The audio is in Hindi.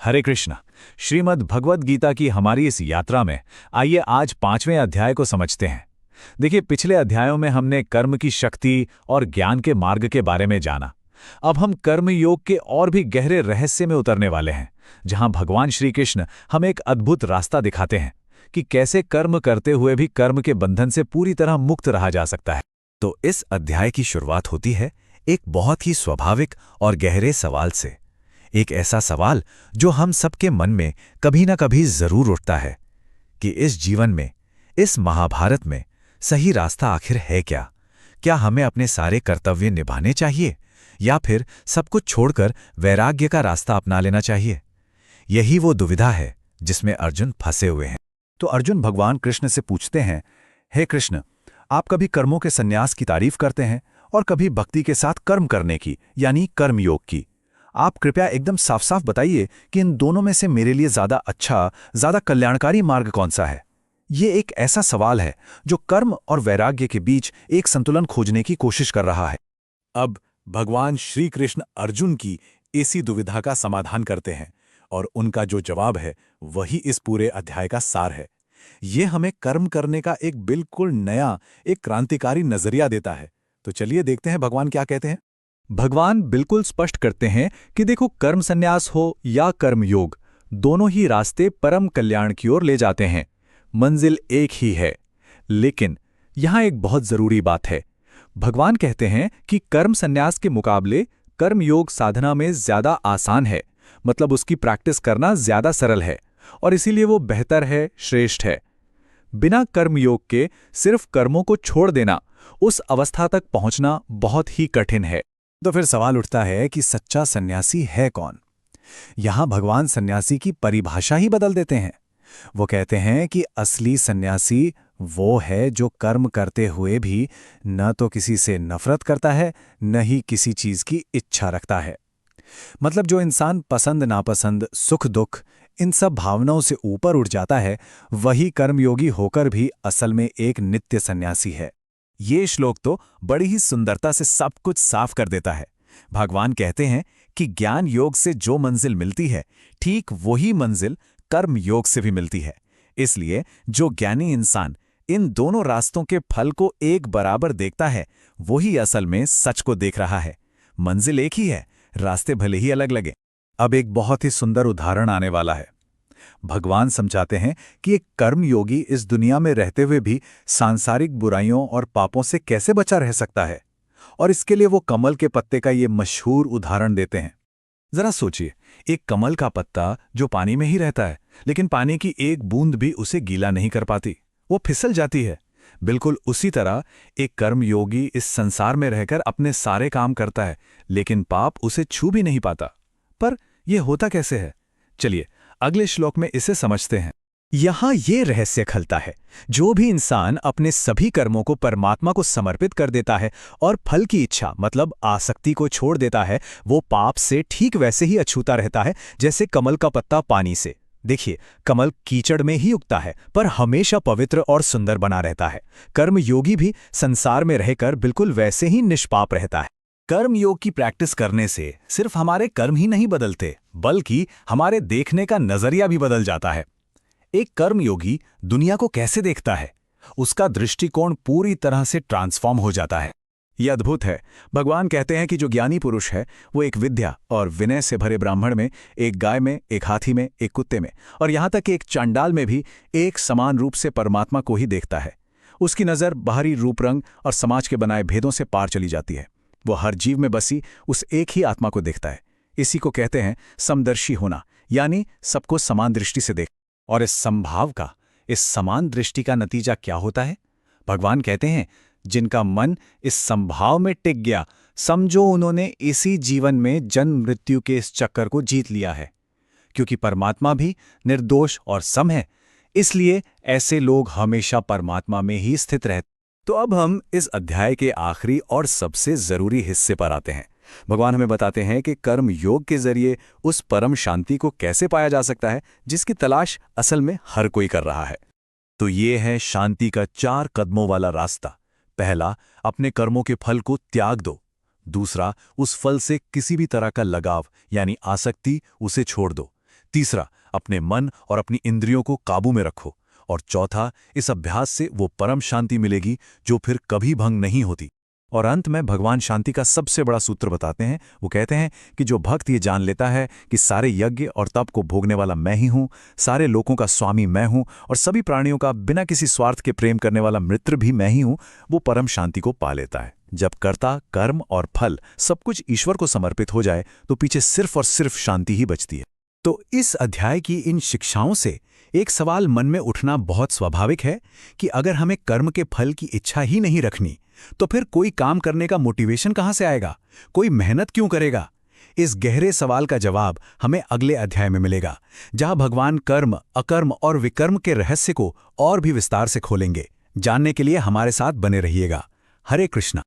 हरे कृष्णा। श्रीमद् भगवद गीता की हमारी इस यात्रा में आइए आज 5वें अध्याय को समझते हैं। देखिए, पिछले अध्यायों में हमने कर्म की शक्ति और ज्ञान के मार्ग के बारे में जाना। अब हम कर्म योग के और भी गहरे रहस्य में उतरने वाले हैं, जहां भगवान श्री कृष्ण हमें एक अद्भुत रास्ता दिखाते हैं कि कैसे कर्म करते हुए भी कर्म के बंधन से पूरी तरह मुक्त रहा जा सकता है। तो इस अध्याय की शुरुआत होती है एक बहुत ही स्वाभाविक और गहरे सवाल से। एक ऐसा सवाल जो हम सबके मन में कभी ना कभी जरूर उठता है कि इस जीवन में, इस महाभारत में सही रास्ता आखिर है क्या? क्या हमें अपने सारे कर्तव्य निभाने चाहिए या फिर सब कुछ छोड़कर वैराग्य का रास्ता अपना लेना चाहिए? यही वो दुविधा है जिसमें अर्जुन फंसे हुए हैं। तो अर्जुन भगवान कृष्ण से पूछते हैं, हे कृष्ण, आप कभी कर्मों के संन्यास की तारीफ करते हैं और कभी भक्ति के साथ कर्म करने की यानी कर्म योग की। आप कृपया एकदम साफ साफ बताइए कि इन दोनों में से मेरे लिए ज्यादा अच्छा, ज्यादा कल्याणकारी मार्ग कौन सा है। ये एक ऐसा सवाल है जो कर्म और वैराग्य के बीच एक संतुलन खोजने की कोशिश कर रहा है। अब भगवान श्री कृष्ण अर्जुन की इसी दुविधा का समाधान करते हैं और उनका जो जवाब है वही इस पूरे अध्याय का सार है। ये हमें कर्म करने का एक बिल्कुल नया, एक क्रांतिकारी नजरिया देता है। तो चलिए देखते हैं भगवान क्या कहते हैं। भगवान बिल्कुल स्पष्ट करते हैं कि देखो, कर्म संन्यास हो या कर्म योग, दोनों ही रास्ते परम कल्याण की ओर ले जाते हैं। मंजिल एक ही है। लेकिन यहां एक बहुत जरूरी बात है। भगवान कहते हैं कि कर्म संन्यास के मुकाबले कर्म योग साधना में ज्यादा आसान है, मतलब उसकी प्रैक्टिस करना ज्यादा सरल है और इसीलिए वो बेहतर है, श्रेष्ठ है। बिना कर्म योग के सिर्फ कर्मों को छोड़ देना, उस अवस्था तक पहुंचना बहुत ही कठिन है। तो फिर सवाल उठता है कि सच्चा सन्यासी है कौन? यहां भगवान सन्यासी की परिभाषा ही बदल देते हैं। वो कहते हैं कि असली सन्यासी वो है जो कर्म करते हुए भी न तो किसी से नफरत करता है, न ही किसी चीज की इच्छा रखता है। मतलब जो इंसान पसंद नापसंद, सुख दुख, इन सब भावनाओं से ऊपर उठ जाता है, वही कर्मयोगी होकर भी असल में एक नित्य सन्यासी है। ये श्लोक तो बड़ी ही सुंदरता से सब कुछ साफ कर देता है। भगवान कहते हैं कि ज्ञान योग से जो मंजिल मिलती है, ठीक वही मंजिल कर्म योग से भी मिलती है। इसलिए जो ज्ञानी इंसान इन दोनों रास्तों के फल को एक बराबर देखता है, वही असल में सच को देख रहा है। मंजिल एक ही है, रास्ते भले ही अलग लगे। अब एक बहुत ही सुंदर उदाहरण आने वाला है। भगवान समझाते हैं कि एक कर्मयोगी इस दुनिया में रहते हुए भी सांसारिक बुराइयों और पापों से कैसे बचा रह सकता है, और इसके लिए वो कमल के पत्ते का ये मशहूर उदाहरण देते हैं। जरा सोचिए, एक कमल का पत्ता जो पानी में ही रहता है, लेकिन पानी की एक बूंद भी उसे गीला नहीं कर पाती, वो फिसल जाती है। बिल्कुल उसी तरह एक कर्मयोगी इस संसार में रहकर अपने सारे काम करता है, लेकिन पाप उसे छू भी नहीं पाता। पर यह होता कैसे है? चलिए अगले श्लोक में इसे समझते हैं। यहां ये रहस्य खलता है। जो भी इंसान अपने सभी कर्मों को परमात्मा को समर्पित कर देता है और फल की इच्छा मतलब आसक्ति को छोड़ देता है, वो पाप से ठीक वैसे ही अछूता रहता है जैसे कमल का पत्ता पानी से। देखिए, कमल कीचड़ में ही उगता है पर हमेशा पवित्र और सुंदर बना रहता है। कर्मयोगी भी संसार में रहकर बिल्कुल वैसे ही निष्पाप रहता है। कर्म योग की प्रैक्टिस करने से सिर्फ हमारे कर्म ही नहीं बदलते, बल्कि हमारे देखने का नजरिया भी बदल जाता है। एक कर्मयोगी दुनिया को कैसे देखता है, उसका दृष्टिकोण पूरी तरह से ट्रांसफॉर्म हो जाता है। यह अद्भुत है। भगवान कहते हैं कि जो ज्ञानी पुरुष है वो एक विद्या और विनय से भरे ब्राह्मण में, एक गाय में, एक हाथी में, एक कुत्ते में और यहां तक एक चांडाल में भी एक समान रूप से परमात्मा को ही देखता है। उसकी नज़र बाहरी रूप रंग और समाज के बनाए भेदों से पार चली जाती है। वो हर जीव में बसी उस एक ही आत्मा को देखता है। इसी को कहते हैं समदर्शी होना, यानी सबको समान दृष्टि से देख। और इस समभाव का, इस समान दृष्टि का नतीजा क्या होता है? भगवान कहते हैं, जिनका मन इस समभाव में टिक गया, समझो उन्होंने इसी जीवन में जन्म मृत्यु के इस चक्कर को जीत लिया है। क्योंकि परमात्मा भी निर्दोष और सम है, इसलिए ऐसे लोग हमेशा परमात्मा में ही स्थित रहते। तो अब हम इस अध्याय के आखिरी और सबसे जरूरी हिस्से पर आते हैं। भगवान हमें बताते हैं कि कर्म योग के जरिए उस परम शांति को कैसे पाया जा सकता है जिसकी तलाश असल में हर कोई कर रहा है। तो ये है शांति का 4 कदमों वाला रास्ता। पहला, अपने कर्मों के फल को त्याग दो। दूसरा, उस फल से किसी भी तरह का लगाव यानी आसक्ति, उसे छोड़ दो। तीसरा, अपने मन और अपनी इंद्रियों को काबू में रखो। और चौथा, इस अभ्यास से वो परम शांति मिलेगी जो फिर कभी भंग नहीं होती। और अंत में भगवान शांति का सबसे बड़ा सूत्र बताते हैं। वो कहते हैं कि जो भक्त ये जान लेता है कि सारे यज्ञ और तप को भोगने वाला मैं ही हूँ, सारे लोगों का स्वामी मैं हूँ और सभी प्राणियों का बिना किसी स्वार्थ के प्रेम करने वाला मित्र भी मैं ही हूँ, वो परम शांति को पा लेता है। जब कर्ता, कर्म और फल सब कुछ ईश्वर को समर्पित हो जाए तो पीछे सिर्फ और सिर्फ शांति ही बचती है। तो इस अध्याय की इन शिक्षाओं से एक सवाल मन में उठना बहुत स्वाभाविक है कि अगर हमें कर्म के फल की इच्छा ही नहीं रखनी, तो फिर कोई काम करने का मोटिवेशन कहाँ से आएगा? कोई मेहनत क्यों करेगा? इस गहरे सवाल का जवाब हमें अगले अध्याय में मिलेगा, जहां भगवान कर्म, अकर्म और विकर्म के रहस्य को और भी विस्तार से खोलेंगे। जानने के लिए हमारे साथ बने रहिएगा। हरे कृष्णा।